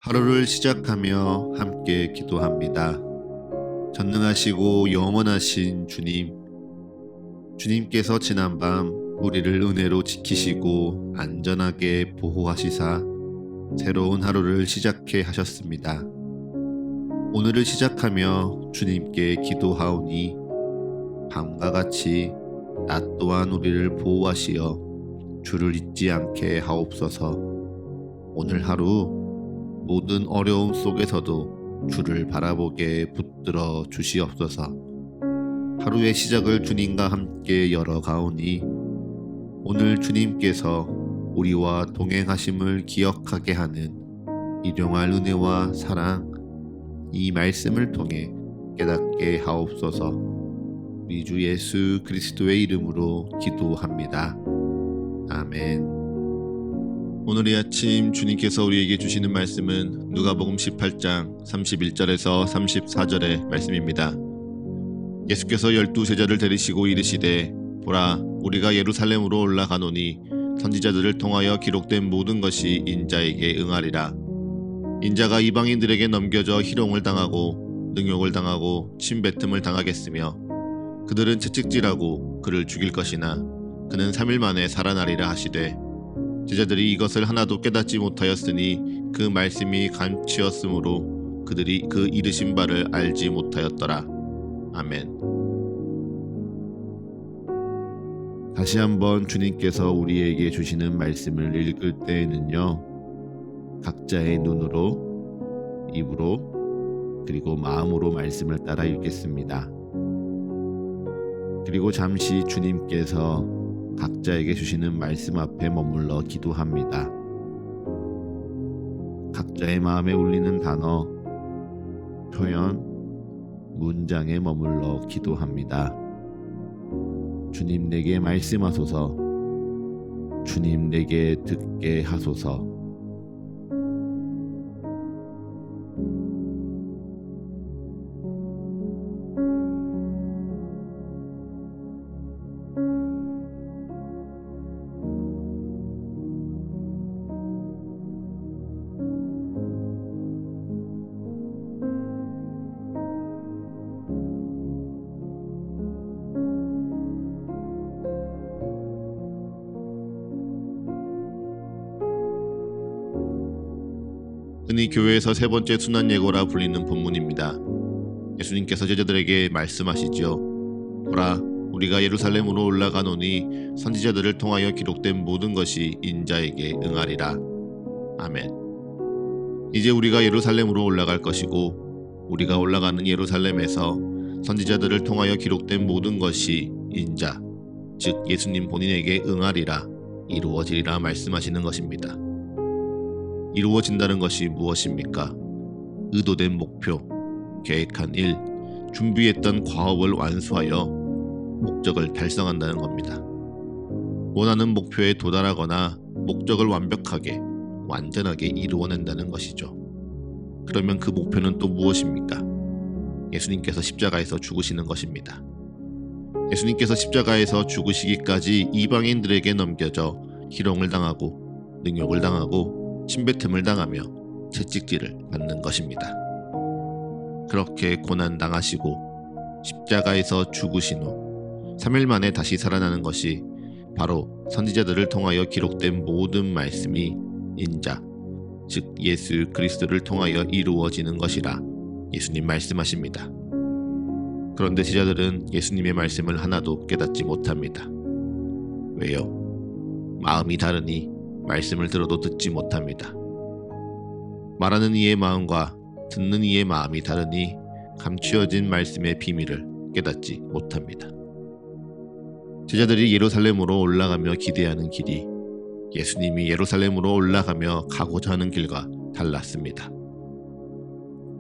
하루를 시작하며 함께 기도합니다. 전능하시고 영원하신 주님, 주님께서 지난밤 우리를 은혜로 지키시고 안전하게 보호하시사 새로운 하루를 시작해 하셨습니다. 오늘을 시작하며 주님께 기도하오니 밤과 같이 낮 또한 우리를 보호하시어 주를 잊지 않게 하옵소서. 오늘 하루 모든 어려움 속에서도 주를 바라보게 붙들어 주시옵소서. 하루의 시작을 주님과 함께 열어가오니 오늘 주님께서 우리와 동행하심을 기억하게 하는 일용할 은혜와 사랑, 이 말씀을 통해 깨닫게 하옵소서. 우리 주 예수 그리스도의 이름으로 기도합니다. 아멘. 오늘 이 아침 주님께서 우리에게 주시는 말씀은 누가복음 18장 31절에서 34절의 말씀입니다. 예수께서 12제자를 데리시고 이르시되 보라, 우리가 예루살렘으로 올라가노니 선지자들을 통하여 기록된 모든 것이 인자에게 응하리라. 인자가 이방인들에게 넘겨져 희롱을 당하고 능욕을 당하고 침뱉음을 당하겠으며 그들은 채찍질하고 그를 죽일 것이나 그는 3일 만에 살아나리라 하시되 제자들이 이것을 하나도 깨닫지 못하였으니 그 말씀이 감추었으므로 그들이 그 이르신 바를 알지 못하였더라. 아멘. 다시 한번 주님께서 우리에게 주시는 말씀을 읽을 때에는요, 각자의 눈으로, 입으로, 그리고 마음으로 말씀을 따라 읽겠습니다. 그리고 잠시 주님께서 각자에게 주시는 말씀 앞에 머물러 기도합니다. 각자의 마음에 울리는 단어, 표현, 문장에 머물러 기도합니다. 주님 내게 말씀하소서. 주님 내게 듣게 하소서. 흔히 교회에서 세 번째 순환 예고라 불리는 본문입니다. 예수님께서 제자들에게 말씀하시지요. 보라, 우리가 예루살렘으로 올라가노니 선지자들을 통하여 기록된 모든 것이 인자에게 응하리라. 아멘. 이제 우리가 예루살렘으로 올라갈 것이고 우리가 올라가는 예루살렘에서 선지자들을 통하여 기록된 모든 것이 인자, 즉 예수님 본인에게 응하리라, 이루어지리라 말씀하시는 것입니다. 이루어진다는 것이 무엇입니까? 의도된 목표, 계획한 일, 준비했던 과업을 완수하여 목적을 달성한다는 겁니다. 원하는 목표에 도달하거나 목적을 완벽하게, 완전하게 이루어낸다는 것이죠. 그러면 그 목표는 또 무엇입니까? 예수님께서 십자가에서 죽으시는 것입니다. 예수님께서 십자가에서 죽으시기까지 이방인들에게 넘겨져 희롱을 당하고 능욕을 당하고 침뱉음을 당하며 채찍질을 받는 것입니다. 그렇게 고난당하시고 십자가에서 죽으신 후 3일 만에 다시 살아나는 것이 바로 선지자들을 통하여 기록된 모든 말씀이 인자, 즉 예수 그리스도를 통하여 이루어지는 것이라 예수님 말씀하십니다. 그런데 제자들은 예수님의 말씀을 하나도 깨닫지 못합니다. 왜요? 마음이 다르니 말씀을 들어도 듣지 못합니다. 말하는 이의 마음과 듣는 이의 마음이 다르니 감추어진 말씀의 비밀을 깨닫지 못합니다. 제자들이 예루살렘으로 올라가며 기대하는 길이 예수님이 예루살렘으로 올라가며 가고자 하는 길과 달랐습니다.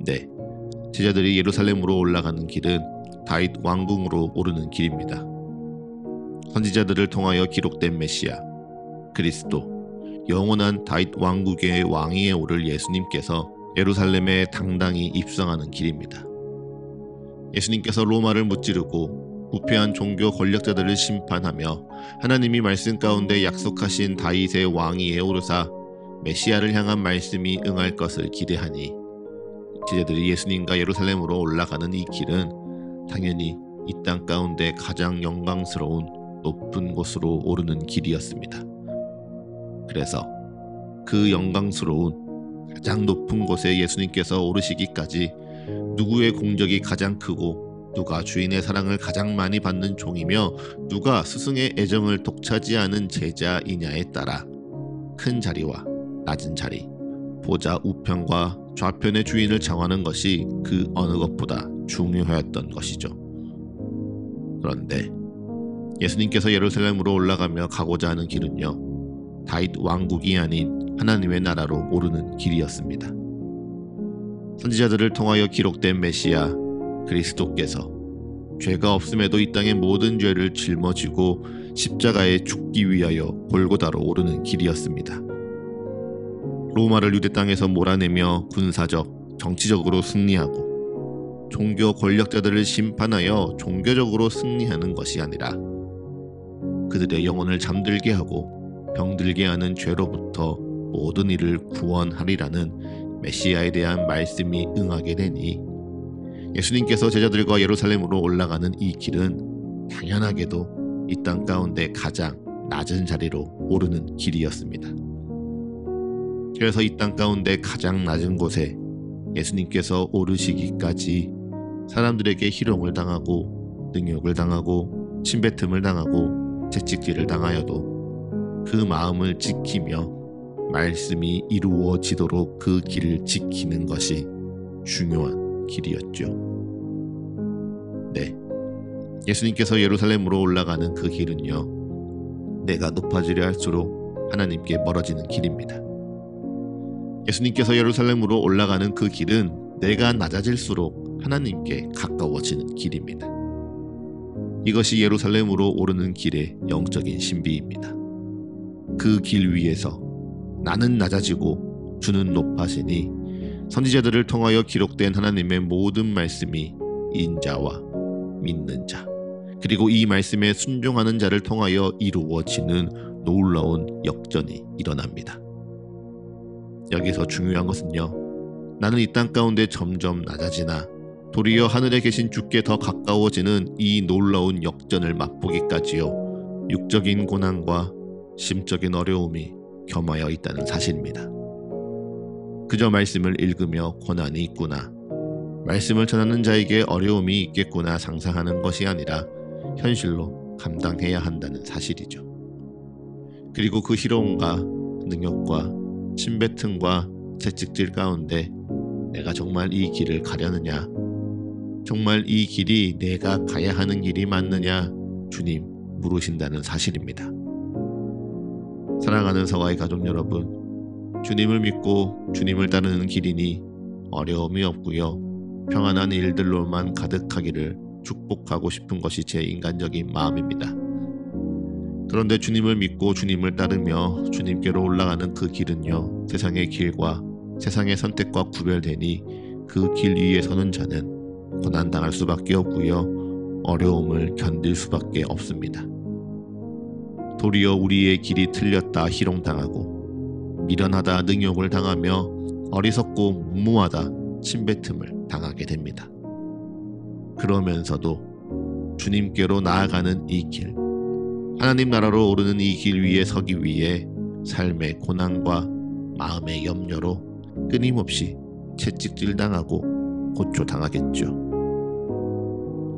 네, 제자들이 예루살렘으로 올라가는 길은 다윗 왕궁으로 오르는 길입니다. 선지자들을 통하여 기록된 메시아, 그리스도, 영원한 다윗 왕국의 왕위에 오를 예수님께서 예루살렘에 당당히 입성하는 길입니다. 예수님께서 로마를 무찌르고 부패한 종교 권력자들을 심판하며 하나님이 말씀 가운데 약속하신 다윗의 왕위에 오르사 메시아를 향한 말씀이 응할 것을 기대하니 제자들이 예수님과 예루살렘으로 올라가는 이 길은 당연히 이 땅 가운데 가장 영광스러운 높은 곳으로 오르는 길이었습니다. 그래서 그 영광스러운 가장 높은 곳에 예수님께서 오르시기까지 누구의 공적이 가장 크고 누가 주인의 사랑을 가장 많이 받는 종이며 누가 스승의 애정을 독차지하는 제자이냐에 따라 큰 자리와 낮은 자리, 보좌 우편과 좌편의 주인을 정하는 것이 그 어느 것보다 중요하였던 것이죠. 그런데 예수님께서 예루살렘으로 올라가며 가고자 하는 길은요, 다윗 왕국이 아닌 하나님의 나라로 오르는 길이었습니다. 선지자들을 통하여 기록된 메시아 그리스도께서 죄가 없음에도 이 땅의 모든 죄를 짊어지고 십자가에 죽기 위하여 골고다로 오르는 길이었습니다. 로마를 유대 땅에서 몰아내며 군사적, 정치적으로 승리하고 종교 권력자들을 심판하여 종교적으로 승리하는 것이 아니라 그들의 영혼을 잠들게 하고 병들게 하는 죄로부터 모든 이를 구원하리라는 메시아에 대한 말씀이 응하게 되니 예수님께서 제자들과 예루살렘으로 올라가는 이 길은 당연하게도 이 땅 가운데 가장 낮은 자리로 오르는 길이었습니다. 그래서 이 땅 가운데 가장 낮은 곳에 예수님께서 오르시기까지 사람들에게 희롱을 당하고 능욕을 당하고 침뱉음을 당하고 채찍질을 당하여도 그 마음을 지키며 말씀이 이루어지도록 그 길을 지키는 것이 중요한 길이었죠. 네, 예수님께서 예루살렘으로 올라가는 그 길은요, 내가 높아지려 할수록 하나님께 멀어지는 길입니다. 예수님께서 예루살렘으로 올라가는 그 길은 내가 낮아질수록 하나님께 가까워지는 길입니다. 이것이 예루살렘으로 오르는 길의 영적인 신비입니다. 그 길 위에서 나는 낮아지고 주는 높아지니 선지자들을 통하여 기록된 하나님의 모든 말씀이 인자와 믿는 자, 그리고 이 말씀에 순종하는 자를 통하여 이루어지는 놀라운 역전이 일어납니다. 여기서 중요한 것은요, 나는 이 땅 가운데 점점 낮아지나 도리어 하늘에 계신 주께 더 가까워지는 이 놀라운 역전을 맛보기까지요, 육적인 고난과 심적인 어려움이 겸하여 있다는 사실입니다. 그저 말씀을 읽으며 고난이 있구나, 말씀을 전하는 자에게 어려움이 있겠구나 상상하는 것이 아니라 현실로 감당해야 한다는 사실이죠. 그리고 그 희롱과 능욕과 침뱉음과 채찍질 가운데 내가 정말 이 길을 가려느냐, 정말 이 길이 내가 가야 하는 길이 맞느냐 주님 물으신다는 사실입니다. 사랑하는 서가의 가족 여러분, 주님을 믿고 주님을 따르는 길이니 어려움이 없고요, 평안한 일들로만 가득하기를 축복하고 싶은 것이 제 인간적인 마음입니다. 그런데 주님을 믿고 주님을 따르며 주님께로 올라가는 그 길은요, 세상의 길과 세상의 선택과 구별되니 그 길 위에 서는 자는 고난당할 수밖에 없고요, 어려움을 견딜 수밖에 없습니다. 도리어 우리의 길이 틀렸다 희롱당하고 미련하다 능욕을 당하며 어리석고 무모하다 침뱉음을 당하게 됩니다. 그러면서도 주님께로 나아가는 이 길, 하나님 나라로 오르는 이 길 위에 서기 위해 삶의 고난과 마음의 염려로 끊임없이 채찍질 당하고 고초당하겠죠.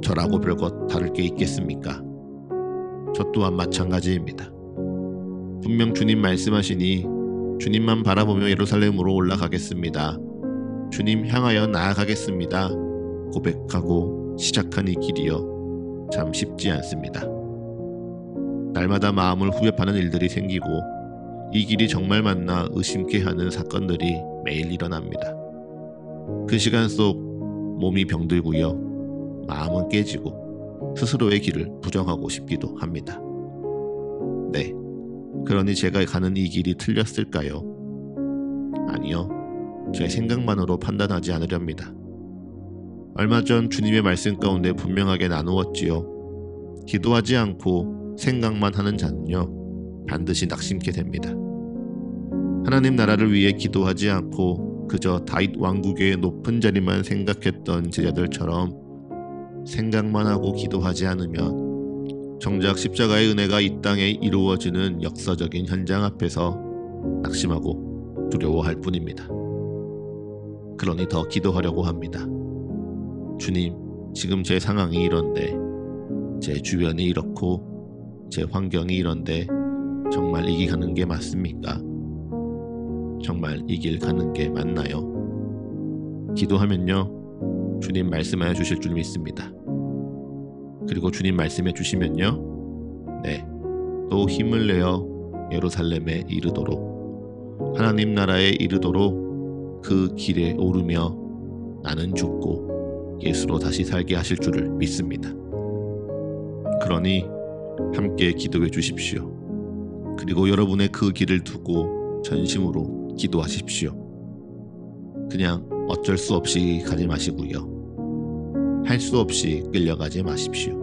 저라고 별것 다를 게 있겠습니까? 저 또한 마찬가지입니다. 분명 주님 말씀하시니 주님만 바라보며 예루살렘으로 올라가겠습니다, 주님 향하여 나아가겠습니다 고백하고 시작한 이 길이요, 참 쉽지 않습니다. 날마다 마음을 후벼파는 일들이 생기고 이 길이 정말 맞나 의심케 하는 사건들이 매일 일어납니다. 그 시간 속 몸이 병들고요, 마음은 깨지고 스스로의 길을 부정하고 싶기도 합니다. 네, 그러니 제가 가는 이 길이 틀렸을까요? 아니요, 제 생각만으로 판단하지 않으렵니다. 얼마 전 주님의 말씀 가운데 분명하게 나누었지요. 기도하지 않고 생각만 하는 자는요, 반드시 낙심케 됩니다. 하나님 나라를 위해 기도하지 않고 그저 다윗 왕국의 높은 자리만 생각했던 제자들처럼 생각만 하고 기도하지 않으면 정작 십자가의 은혜가 이 땅에 이루어지는 역사적인 현장 앞에서 낙심하고 두려워할 뿐입니다. 그러니 더 기도하려고 합니다. 주님, 지금 제 상황이 이런데, 제 주변이 이렇고 제 환경이 이런데 정말 이 길 가는 게 맞습니까? 정말 이 길 가는 게 맞나요? 기도하면요, 주님 말씀하여 주실 줄 믿습니다. 그리고 주님 말씀해 주시면요, 네, 또 힘을 내어 예루살렘에 이르도록, 하나님 나라에 이르도록 그 길에 오르며 나는 죽고 예수로 다시 살게 하실 줄을 믿습니다. 그러니 함께 기도해 주십시오. 그리고 여러분의 그 길을 두고 전심으로 기도하십시오. 그냥 어쩔 수 없이 가지 마시고요. 할 수 없이 끌려가지 마십시오.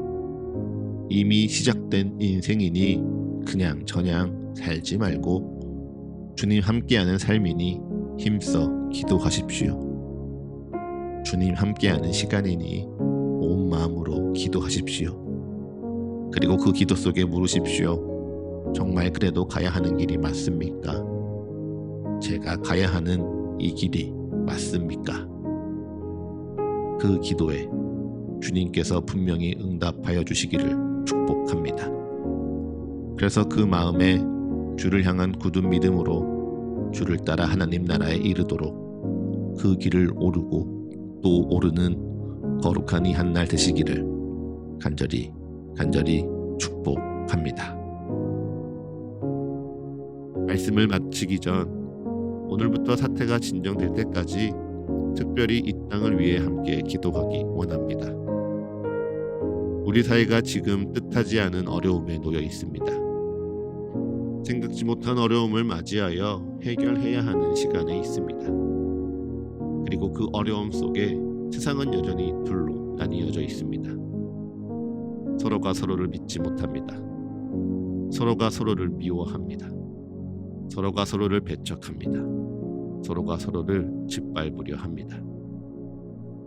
이미 시작된 인생이니 그냥 저냥 살지 말고 주님 함께하는 삶이니 힘써 기도하십시오. 주님 함께하는 시간이니 온 마음으로 기도하십시오. 그리고 그 기도 속에 물으십시오. 정말 그래도 가야 하는 길이 맞습니까? 제가 가야 하는 이 길이 맞습니까? 그 기도에 주님께서 분명히 응답하여 주시기를 축복합니다. 그래서 그 마음에 주를 향한 굳은 믿음으로 주를 따라 하나님 나라에 이르도록 그 길을 오르고 또 오르는 거룩한 이 한 날 되시기를 간절히 축복합니다. 말씀을 마치기 전 오늘부터 사태가 진정될 때까지 특별히 이 땅을 위해 함께 기도하기 원합니다. 우리 사회가 지금 뜻하지 않은 어려움에 놓여 있습니다. 생각지 못한 어려움을 맞이하여 해결해야 하는 시간에 있습니다. 그리고 그 어려움 속에 세상은 여전히 둘로 나뉘어져 있습니다. 서로가 서로를 믿지 못합니다. 서로가 서로를 미워합니다. 서로가 서로를 배척합니다. 서로가 서로를 짓밟으려 합니다.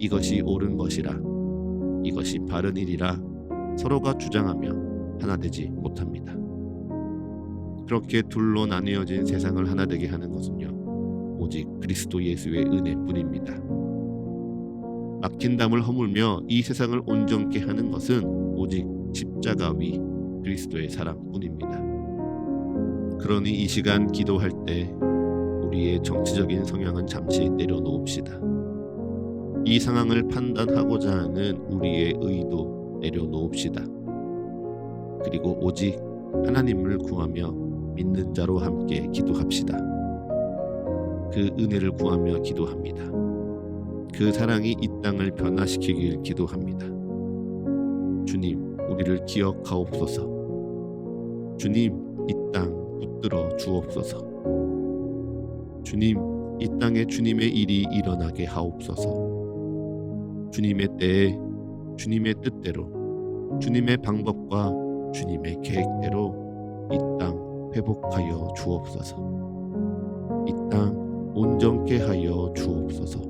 이것이 옳은 것이라, 이것이 바른 일이라 서로가 주장하며 하나 되지 못합니다. 그렇게 둘로 나뉘어진 세상을 하나 되게 하는 것은요, 오직 그리스도 예수의 은혜뿐입니다. 막힌 담을 허물며 이 세상을 온전케 하는 것은 오직 십자가 위 그리스도의 사랑뿐입니다. 그러니 이 시간 기도할 때 우리의 정치적인 성향은 잠시 내려놓읍시다. 이 상황을 판단하고자 하는 우리의 의도 내려놓읍시다. 그리고 오직 하나님을 구하며 믿는 자로 함께 기도합시다. 그 은혜를 구하며 기도합니다. 그 사랑이 이 땅을 변화시키길 기도합니다. 주님, 우리를 기억하옵소서. 주님, 이 땅 붙들어 주옵소서. 주님, 이 땅에 주님의 일이 일어나게 하옵소서. 주님의 때에 주님의 뜻대로, 주님의 방법과 주님의 계획대로 이 땅 회복하여 주옵소서. 이 땅 온전케 하여 주옵소서.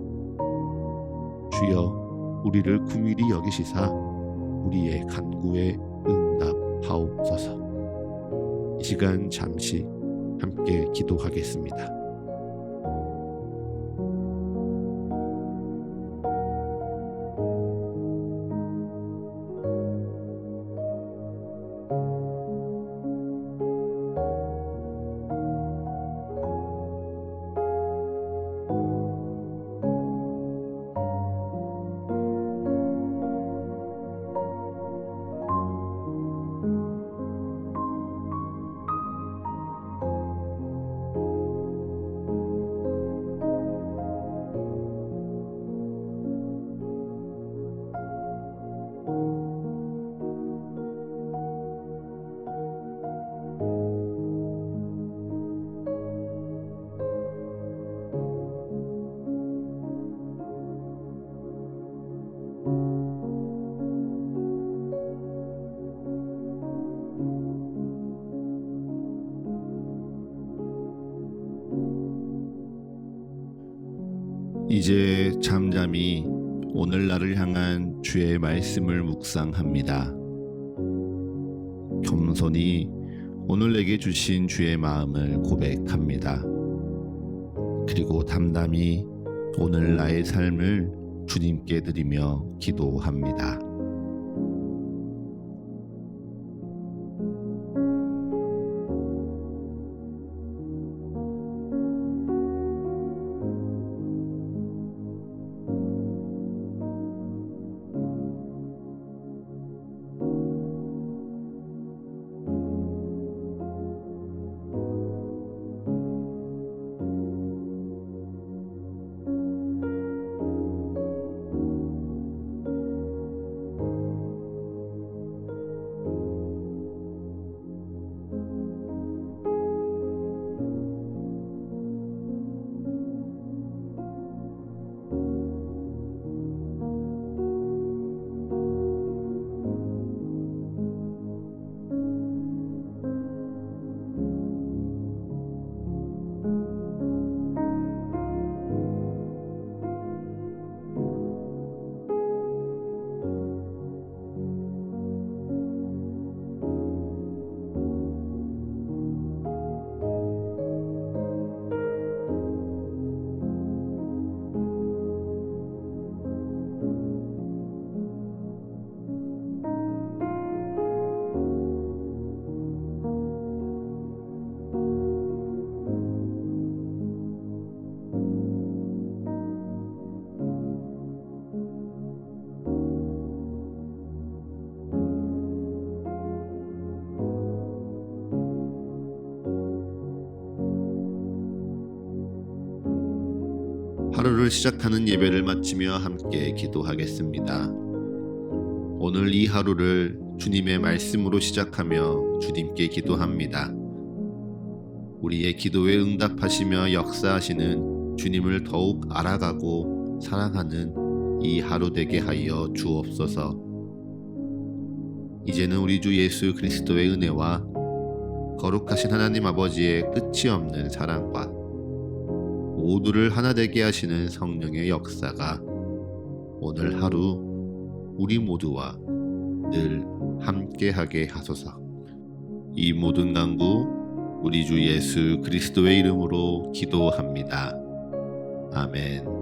주여, 우리를 긍휼히 여기시사 우리의 간구에 응답하옵소서. 이 시간 잠시 함께 기도하겠습니다. 이제 잠잠히 오늘날을 향한 주의 말씀을 묵상합니다. 겸손히 오늘 내게 주신 주의 마음을 고백합니다. 그리고 담담히 오늘 나의 삶을 주님께 드리며 기도합니다. 하루를 시작하는 예배를 마치며 함께 기도하겠습니다. 오늘 이 하루를 주님의 말씀으로 시작하며 주님께 기도합니다. 우리의 기도에 응답하시며 역사하시는 주님을 더욱 알아가고 사랑하는 이 하루 되게 하여 주옵소서. 이제는 우리 주 예수 그리스도의 은혜와 거룩하신 하나님 아버지의 끝이 없는 사랑과 모두를 하나 되게 하시는 성령의 역사가 오늘 하루 우리 모두와 늘 함께하게 하소서. 이 모든 간구 우리 주 예수 그리스도의 이름으로 기도합니다. 아멘.